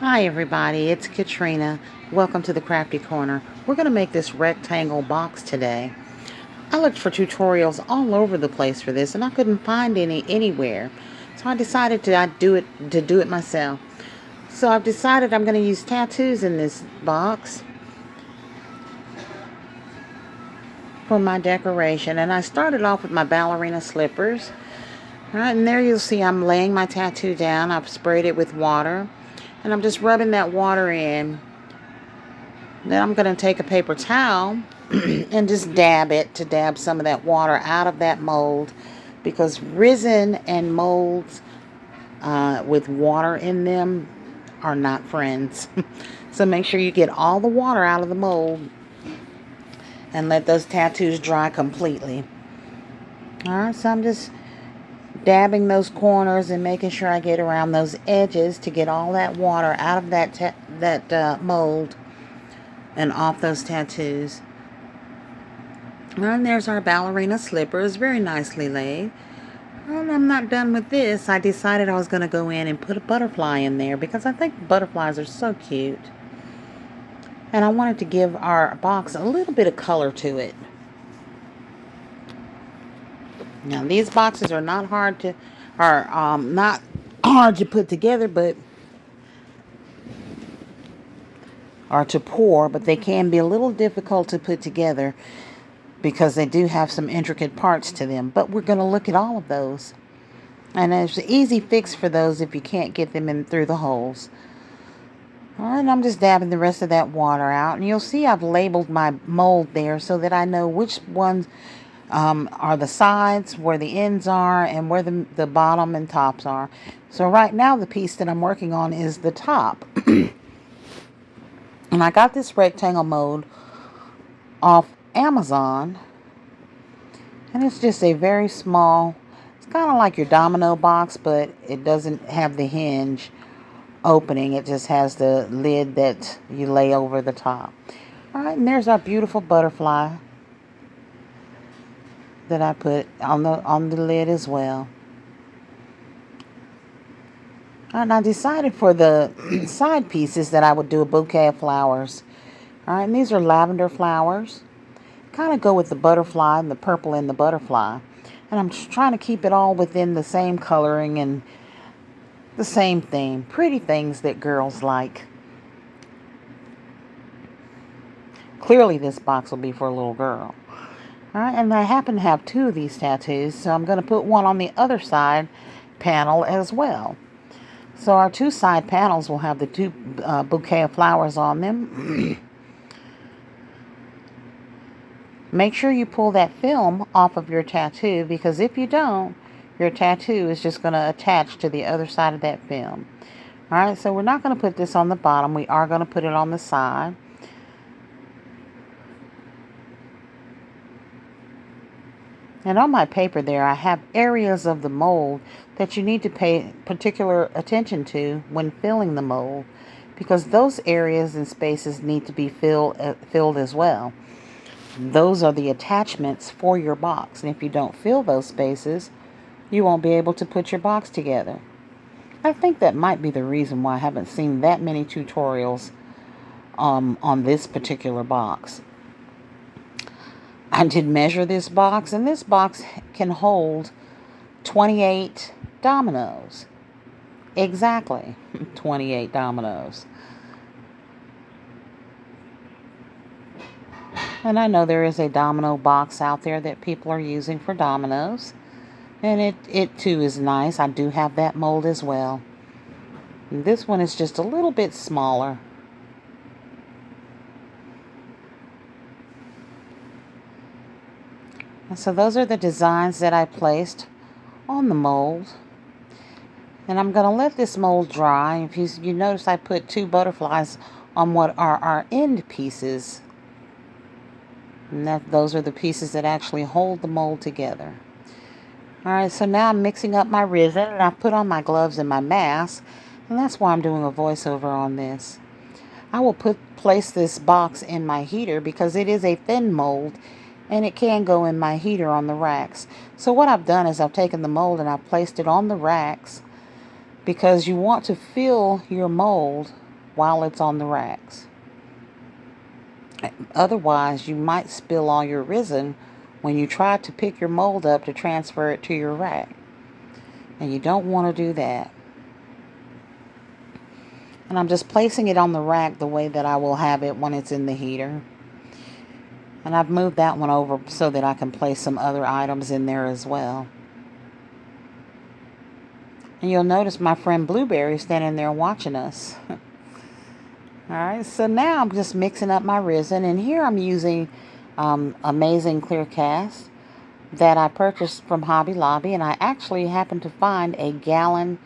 Hi everybody, it's Katrina. Welcome to the Crafty Corner. We're going to make this rectangle box today. I looked for tutorials all over the place for this and I couldn't find any anywhere. So I decided to do it myself. So I've decided I'm going to use tattoos in this box for my decoration. And I started off with my ballerina slippers. Alright, and there you'll see I'm laying my tattoo down. I've sprayed it with water. And I'm just rubbing that water in. Then I'm going to take a paper towel and just dab some of that water out of that mold, because resin and molds with water in them are not friends. So make sure you get all the water out of the mold and let those tattoos dry completely. Alright, so I'm just dabbing those corners and making sure I get around those edges to get all that water out of that mold and off those tattoos. And there's our ballerina slippers, very nicely laid. And I'm not done with this. I decided I was going to go in and put a butterfly in there because I think butterflies are so cute. And I wanted to give our box a little bit of color to it. Now these boxes are not hard to put together, but or to pour, but they can be a little difficult to put together because they do have some intricate parts to them. But we're going to look at all of those. And there's an easy fix for those if you can't get them in through the holes. Alright, I'm just dabbing the rest of that water out. And you'll see I've labeled my mold there so that I know which ones are the sides, where the ends are, and where the bottom and tops are. So right now the piece that I'm working on is the top. And I got this rectangle mold off Amazon. And it's just a very small, it's kind of like your domino box, but it doesn't have the hinge opening. It just has the lid that you lay over the top. Alright, and there's our beautiful butterfly that I put on the lid as well. And I decided for the side pieces that I would do a bouquet of flowers. Alright, and these are lavender flowers. Kind of go with the butterfly and the purple in the butterfly. And I'm just trying to keep it all within the same coloring and the same theme. Pretty things that girls like. Clearly this box will be for a little girl. Alright, and I happen to have two of these tattoos, so I'm going to put one on the other side panel as well. So our two side panels will have the two bouquet of flowers on them. Make sure you pull that film off of your tattoo, because if you don't, your tattoo is just going to attach to the other side of that film. Alright, so we're not going to put this on the bottom. We are going to put it on the side. And on my paper there, I have areas of the mold that you need to pay particular attention to when filling the mold, because those areas and spaces need to be filled as well. Those are the attachments for your box, and if you don't fill those spaces, you won't be able to put your box together. I think that might be the reason why I haven't seen that many tutorials on this particular box. I did measure this box, and this box can hold 28 dominoes. Exactly, 28 dominoes. And I know there is a domino box out there that people are using for dominoes. And it too is nice. I do have that mold as well. And this one is just a little bit smaller. And so those are the designs that I placed on the mold. And I'm going to let this mold dry. If you notice, I put two butterflies on what are our end pieces. And those are the pieces that actually hold the mold together. Alright, so now I'm mixing up my resin, and I've put on my gloves and my mask. And that's why I'm doing a voiceover on this. I will place this box in my heater because it is a thin mold. And it can go in my heater on the racks. So what I've done is I've taken the mold and I've placed it on the racks, because you want to fill your mold while it's on the racks. Otherwise, you might spill all your resin when you try to pick your mold up to transfer it to your rack. And you don't want to do that. And I'm just placing it on the rack the way that I will have it when it's in the heater. And I've moved that one over so that I can place some other items in there as well. And you'll notice my friend Blueberry standing there watching us. Alright, so now I'm just mixing up my resin. And here I'm using Amazing Clear Cast that I purchased from Hobby Lobby. And I actually happened to find a gallon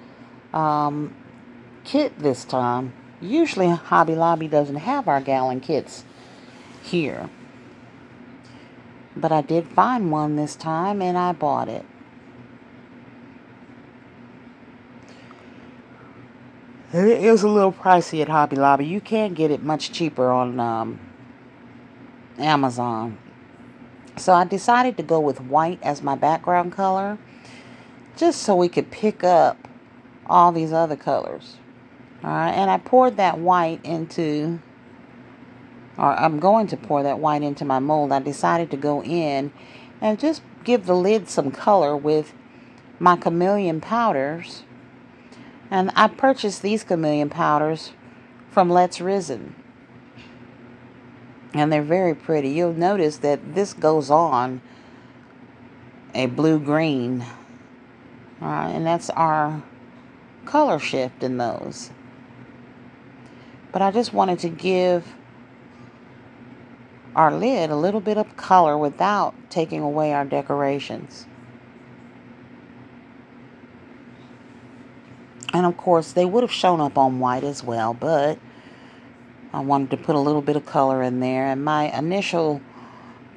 kit this time. Usually Hobby Lobby doesn't have our gallon kits here. But I did find one this time and I bought it. It is a little pricey at Hobby Lobby. You can get it much cheaper on Amazon. So I decided to go with white as my background color, just so we could pick up all these other colors. Alright, and I poured that white into, or I'm going to pour that white into my mold. I decided to go in and just give the lid some color with my chameleon powders. And I purchased these chameleon powders from Let's Resin. And they're very pretty. You'll notice that this goes on a blue-green. Alright, and that's our color shift in those. But I just wanted to give our lid a little bit of color without taking away our decorations. And of course, they would have shown up on white as well, but I wanted to put a little bit of color in there. And my initial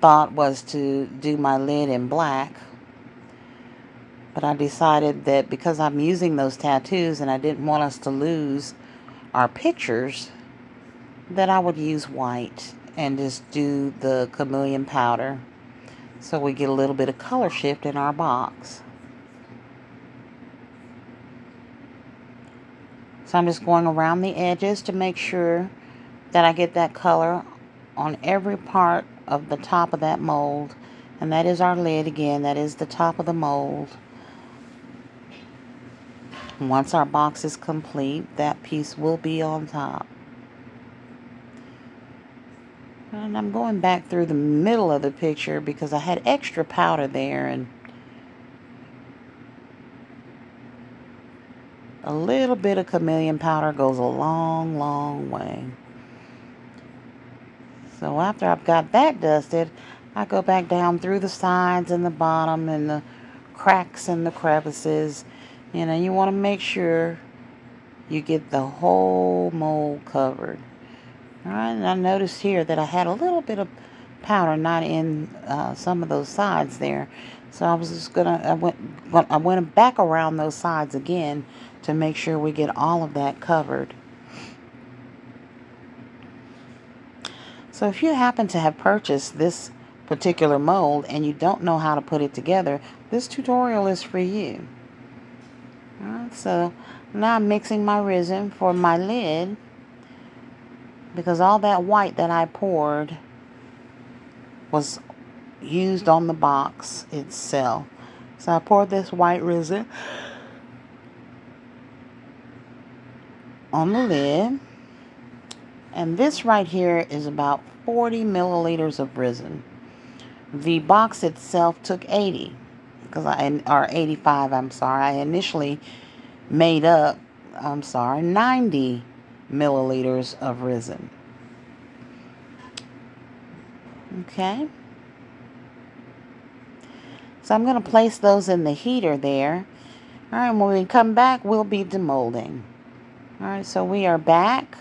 thought was to do my lid in black. But I decided that because I'm using those tattoos and I didn't want us to lose our pictures, that I would use white and just do the chameleon powder so we get a little bit of color shift in our box. So I'm just going around the edges to make sure that I get that color on every part of the top of that mold. And that is our lid again. That is the top of the mold. Once our box is complete, that piece will be on top. And I'm going back through the middle of the picture because I had extra powder there, and a little bit of chameleon powder goes a long, long way. So after I've got that dusted, I go back down through the sides and the bottom and the cracks and the crevices. You know, you want to make sure you get the whole mold covered. Alright, and I noticed here that I had a little bit of powder not in some of those sides there. So I was just I went back around those sides again to make sure we get all of that covered. So if you happen to have purchased this particular mold and you don't know how to put it together, this tutorial is for you. Alright, so now I'm mixing my resin for my lid, because all that white that I poured was used on the box itself. So I poured this white resin on the lid. And this right here is about 40 milliliters of resin. The box itself took 80, or 85, I'm sorry. I initially made up, 90 milliliters of resin. Okay. So I'm going to place those in the heater there. Alright, when we come back, we'll be demolding. Alright, so we are back.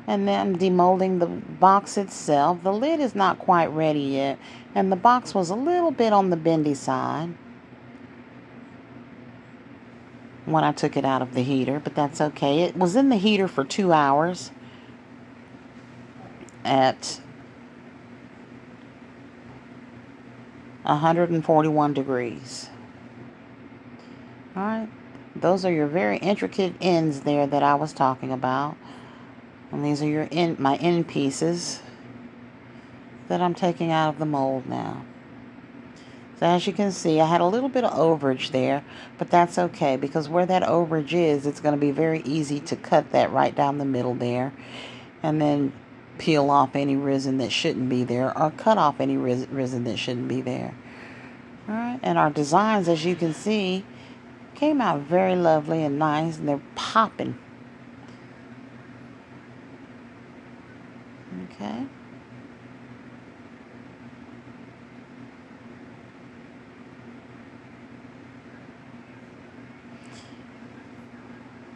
And then demolding the box itself. The lid is not quite ready yet, and the box was a little bit on the bendy side when I took it out of the heater, but that's okay. It was in the heater for 2 hours at 141 degrees. Alright, Those are your very intricate ends there that I was talking about. And these are your my end pieces that I'm taking out of the mold now. So as you can see, I had a little bit of overage there, but that's okay, because where that overage is, it's going to be very easy to cut that right down the middle there, and then peel off any resin that shouldn't be there, or cut off any resin that shouldn't be there. Alright, and our designs, as you can see, came out very lovely and nice, and they're popping. Okay.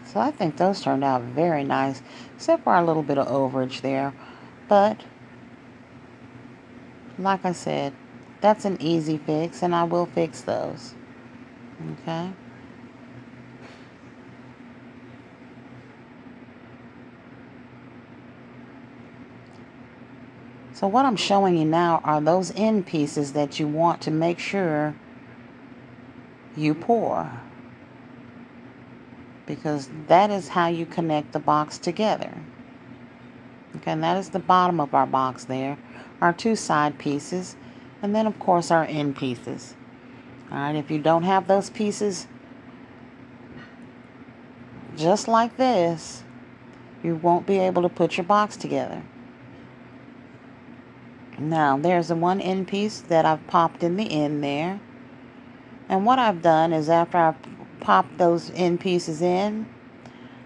So I think those turned out very nice, except for a little bit of overage there. But, like I said, that's an easy fix, and I will fix those. Okay. So what I'm showing you now are those end pieces that you want to make sure you pour, because that is how you connect the box together. Okay, and that is the bottom of our box there, our two side pieces, and then of course our end pieces. Alright, if you don't have those pieces just like this, you won't be able to put your box together. Now, there's the one end piece that I've popped in the end there. And what I've done is, after I've popped those end pieces in,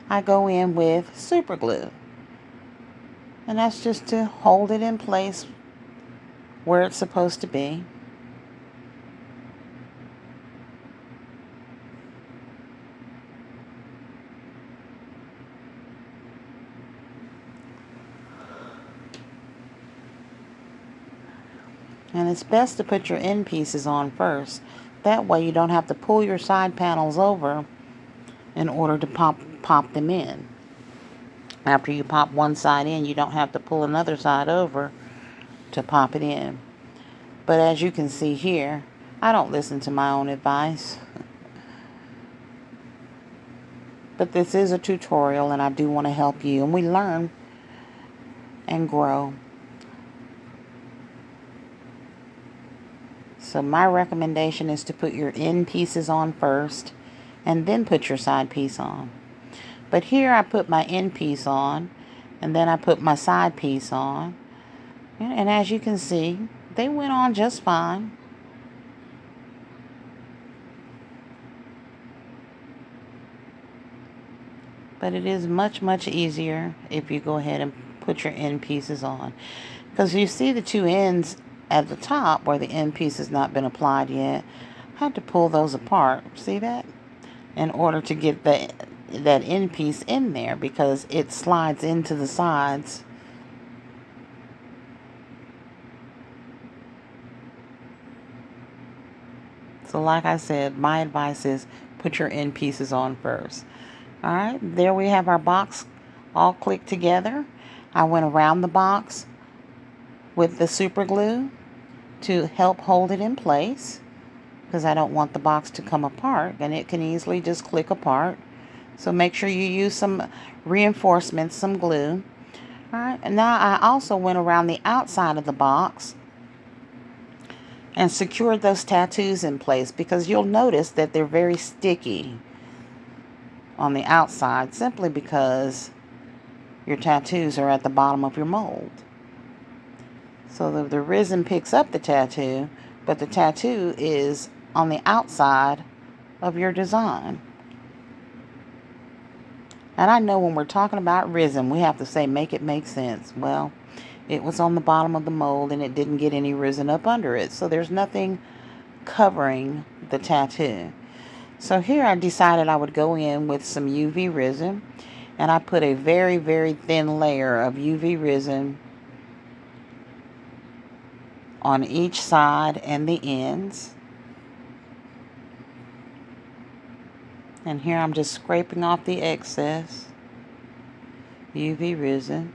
I go in with super glue. And that's just to hold it in place where it's supposed to be. And it's best to put your end pieces on first. That way you don't have to pull your side panels over in order to pop them in. After you pop one side in, you don't have to pull another side over to pop it in. But as you can see here, I don't listen to my own advice. But this is a tutorial, and I do want to help you, and we learn and grow. So my recommendation is to put your end pieces on first, and then put your side piece on. But here I put my end piece on, and then I put my side piece on. And as you can see, they went on just fine. But it is much, much easier if you go ahead and put your end pieces on. Because you see the two ends at the top where the end piece has not been applied yet. I had to pull those apart. See that? In order to get that end piece in there, because it slides into the sides. So like I said, my advice is put your end pieces on first. Alright, there we have our box all clicked together. I went around the box with the super glue to help hold it in place, because I don't want the box to come apart, and it can easily just click apart. So make sure you use some reinforcements, some glue. Alright, and now I also went around the outside of the box and secured those tattoos in place, because you'll notice that they're very sticky on the outside, simply because your tattoos are at the bottom of your mold. So the resin picks up the tattoo, but the tattoo is on the outside of your design. And I know when we're talking about resin, we have to say, make it make sense. Well, it was on the bottom of the mold, and it didn't get any resin up under it. So there's nothing covering the tattoo. So here I decided I would go in with some UV resin. And I put a very, very thin layer of UV resin on each side and the ends. And here I'm just scraping off the excess UV resin.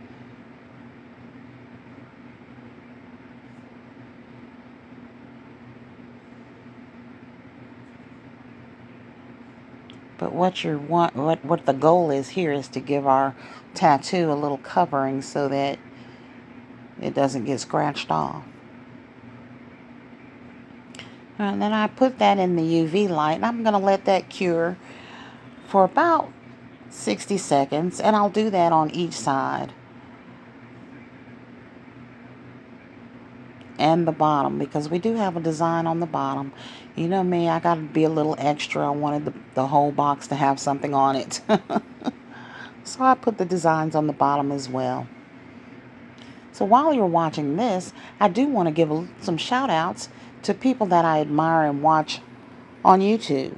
But what the goal is here is to give our tattoo a little covering so that it doesn't get scratched off. And then I put that in the UV light, and I'm going to let that cure for about 60 seconds, and I'll do that on each side and the bottom, because we do have a design on the bottom. You know me, I got to be a little extra. I wanted the whole box to have something on it. So I put the designs on the bottom as well. So while you're watching this, I do want to give some shout outs to people that I admire and watch on YouTube.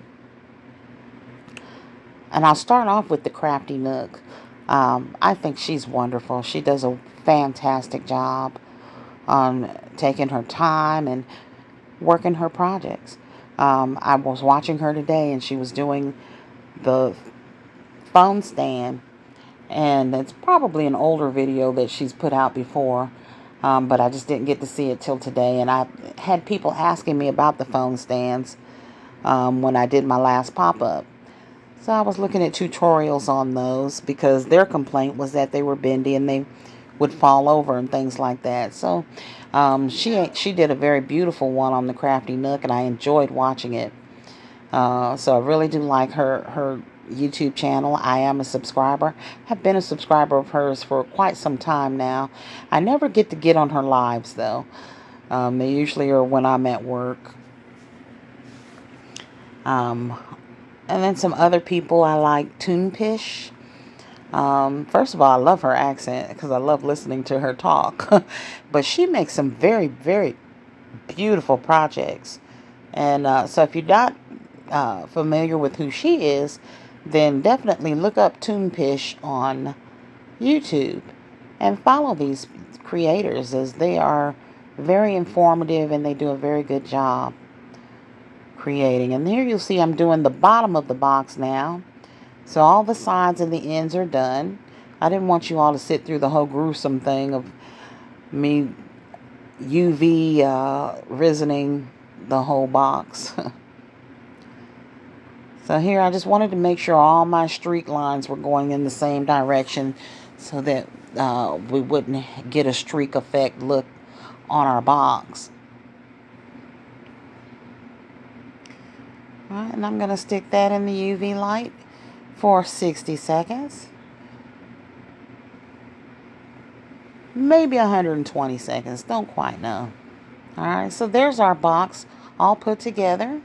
And I'll start off with the Crafty Nook. I think she's wonderful. She does a fantastic job on taking her time and working her projects. I was watching her today, and she was doing the phone stand, and it's probably an older video that she's put out before, but I just didn't get to see it till today. And I had people asking me about the phone stands when I did my last pop-up. So I was looking at tutorials on those, because their complaint was that they were bendy and they would fall over and things like that. So she did a very beautiful one on the Crafty Nook, and I enjoyed watching it. So I really do like her YouTube channel. I am a subscriber. Have been a subscriber of hers for quite some time now. I never get on her lives though. They usually are when I'm at work. And then some other people I like, Toonpish. First of all, I love her accent because I love listening to her talk. But she makes some very, very beautiful projects. And so if you're not familiar with who she is, then definitely look up Toonpish on YouTube and follow these creators, as they are very informative and they do a very good job creating. And here you'll see I'm doing the bottom of the box now. So all the sides and the ends are done. I didn't want you all to sit through the whole gruesome thing of me UV resining the whole box. So here I just wanted to make sure all my streak lines were going in the same direction, so that we wouldn't get a streak effect look on our box. All right, and I'm going to stick that in the UV light for 60 seconds. Maybe 120 seconds. Don't quite know. Alright, so there's our box all put together.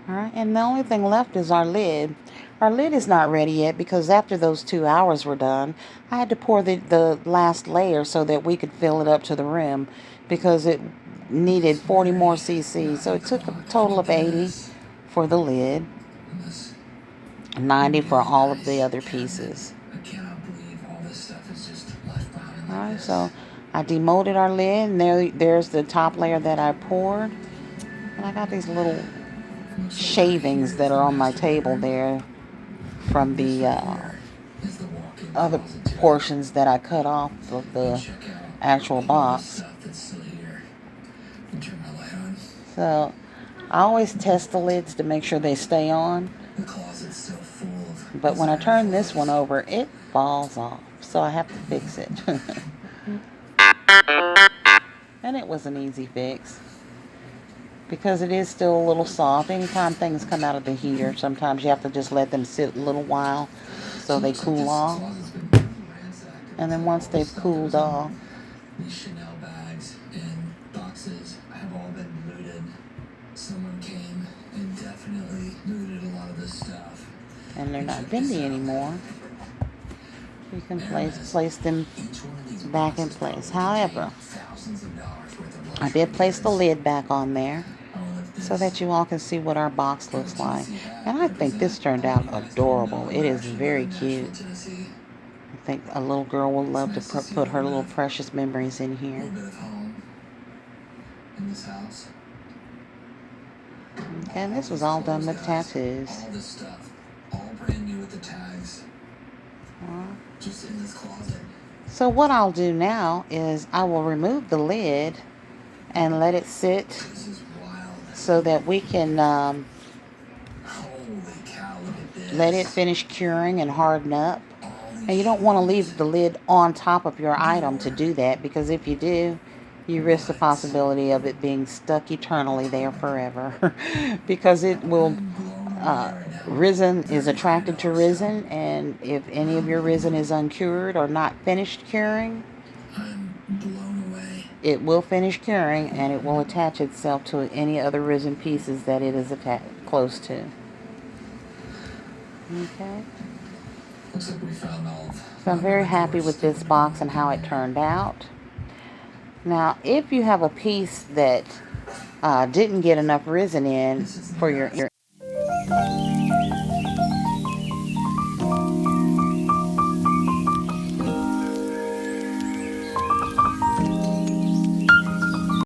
Alright, and the only thing left is our lid. Our lid is not ready yet, because after those 2 hours were done, I had to pour the last layer so that we could fill it up to the rim, because it needed 40 more cc. So it took a total of 80 for the lid, 90 for all of the other pieces. Alright, so I demolded our lid, and there's the top layer that I poured. And I got these little shavings that are on my table there from the other portions that I cut off of the actual box. So I always test the lids to make sure they stay on. But when I turn this one over, it falls off. So I have to fix it. And it was an easy fix, because it is still a little soft. Anytime things come out of the heater, sometimes you have to just let them sit a little while so they cool off. And then once they've cooled off, these Chanel bags and boxes have all been looted. Someone came and definitely looted a lot of this stuff. And they're not bendy anymore, you can place them back in place. However, I did place the lid back on there so that you all can see what our box looks like. And I think this turned out adorable. It is very cute. I think a little girl will love to put her little precious memories in here. Okay, and this was all done with tattoos. All this stuff, all brand new with the tags. Just in this closet. So what I'll do now is I will remove the lid and let it sit This is wild. so that we can Holy cow, look at this. let it finish curing and harden up. All And you don't want to leave the lid on top of your item to do that, because if you do, you risk the possibility of it being stuck eternally there forever. Because it will, I'm blown away right now. resin is attracted to resin, and if any of your resin is uncured or not finished curing, I'm blown away. it will finish curing and it will attach itself to any other resin pieces that it is close to. Okay. Looks like we found all of. So I'm very happy with this box and how it turned out. Now, if you have a piece that didn't get enough resin in for your